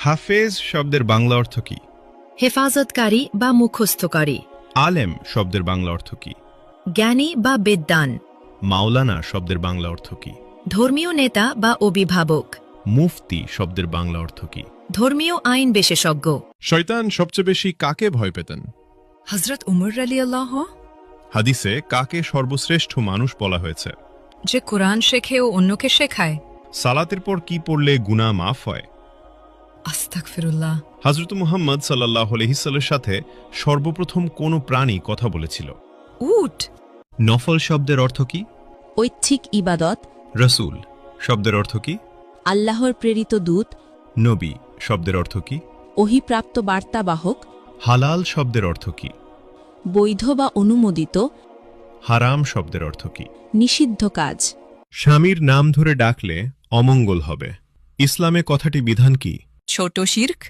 হাফেজ শব্দের বাংলা অর্থ কি? হেফাজতকারী বা মুখস্থকারী। আলেম শব্দের বাংলা অর্থ কি? জ্ঞানী বা বিদ্বান। মাওলানা শব্দের বাংলা অর্থ কি? ধর্মীয় নেতা বা অভিভাবক। মুফতি শব্দের বাংলা অর্থ কি? ধর্মীয় আইন বিশেষজ্ঞ। শয়তান সবচেয়ে বেশি কাকে ভয় পেতেন? হযরত উমর রাদিয়াল্লাহু আনহু। হাদিসে কাকে সর্বশ্রেষ্ঠ মানুষ বলা হয়েছে? যে কোরআন শেখে ও অন্যকে শেখায়। সালাতের পর কি পড়লে গুনাহ মাফ হয়? আস্তাগফিরুল্লাহ। হযরত মুহাম্মদ সাল্লাল্লাহু আলাইহি ওয়াসাল্লামের সাথে সর্বপ্রথম কোন প্রাণী কথা বলেছিল? উট। নফল শব্দের অর্থ কি? ঐচ্ছিক ইবাদত। রাসূল শব্দের অর্থ কি? আল্লাহর প্রেরিত দূত। নবী শব্দের অর্থ কি? ওহীপ্রাপ্ত বার্তাবাহক। হালাল শব্দের অর্থ কি? বৈধ বা অনুমোদিত। হারাম শব্দের অর্থ কি? নিষিদ্ধ কাজ। স্বামীর নাম ধরে ডাকলে অমঙ্গল হবে। ইসলামে কথাটি বিধান কি? ছোট শিরক।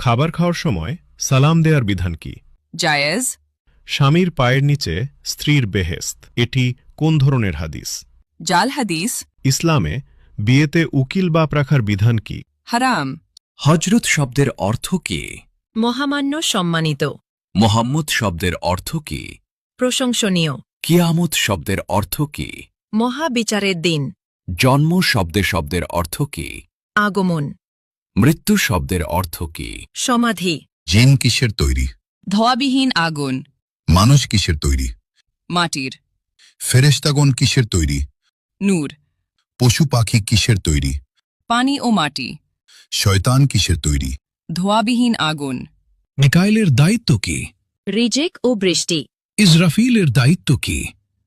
খাবার খাওয়ার সময় সালাম দেওয়ার বিধান কি? জায়েজ। স্বামীর পায়ের নিচে স্ত্রীর বেহেস্ত, এটি কোন ধরনের হাদিস? জাল হাদিস। ইসলামে বিয়েতে উকিল বাপ রাখার বিধান কি? হারাম। হজরত শব্দের অর্থ কি? মহামান্য, সম্মানিত। মোহাম্মদ শব্দের অর্থ কি? প্রশংসনীয়। কিয়ামত শব্দের অর্থ কি? মহাবিচারের দিন। জন্ম শব্দের অর্থ কি? আগমন। মৃত্যু শব্দের অর্থ কি? সমাধি। জিন কিসের তৈরি? ধোয়াবিহীন আগুন। মানুষ কিসের তৈরি? মাটির। ফেরেশতাগণ কিসের তৈরি? নূর। পশু পাখি কিসের তৈরি? পানি ও মাটি। শয়তান কিসের তৈরি? ধোয়াবিহীন আগুন। মিকাইলের দায়িত্ব কি? রিজেক ও বৃষ্টি। ইসরাফিলের দায়িত্ব কি?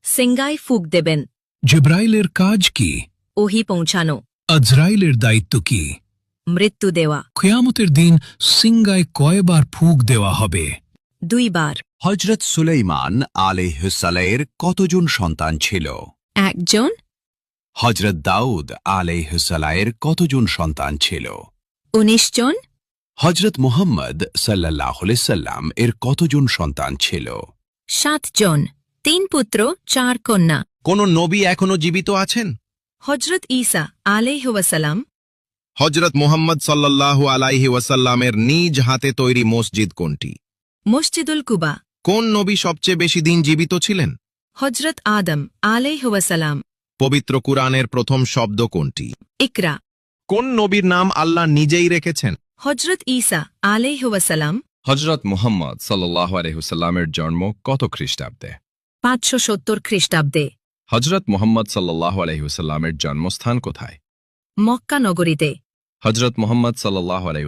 সিঙ্গায় ফুক দেবেন। জিব্রাইলের কাজ কি? ওহি পৌঁছানো। আজরাইলের দায়িত্ব কি? মৃত্যু দেওয়া। কিয়ামতের দিন সিঙ্গায় কয়বার ফুঁক দেওয়া হবে? 2 বার। হজরত সুলাইমান আলাইহিসসালামের কতজন সন্তান ছিল? 1 জন। হজরত দাউদ আলাইহিসসালামের কতজন সন্তান ছিল? 19 জন। হজরত মুহাম্মদ সাল্লাল্লাহু আলাইহি সাল্লাম এর কতজন সন্তান ছিল? 7 জন। 3 পুত্র 4 কন্যা। কোন নবী এখনো জীবিত আছেন? হযরত ঈসা আলাইহি ওয়াসাল্লাম। হযরত মুহাম্মদ সাল্লাল্লাহু আলাইহি ওয়াসাল্লামের নিজ হাতে তৈরি মসজিদ কোনটি? মসজিদুল কুবা। কোন নবী সবচেয়ে বেশি দিন জীবিত ছিলেন? হযরত আদম আলাইহি ওয়াসাল্লাম। পবিত্র কুরআনের প্রথম শব্দ কোনটি? ইকরা। কোন নবীর নাম আল্লাহ নিজেই রেখেছেন? হযরত ঈসা আলাইহি ওয়াসাল্লাম। হজরত মুহাম্মদ সাল্লাল্লাহু আলাইহি ওয়াসাল্লামের জন্ম কত খ্রিস্টাব্দে? 570 খ্রিস্টাব্দে। হজরত মুহাম্মদ সাল্লাল্লাহু আলাইহি ওয়াসাল্লামের জন্মস্থান কোথায়? মক্কা নগরীতে। হজরত মুহাম্মদ সাল্লাল্লাহু আলাইহি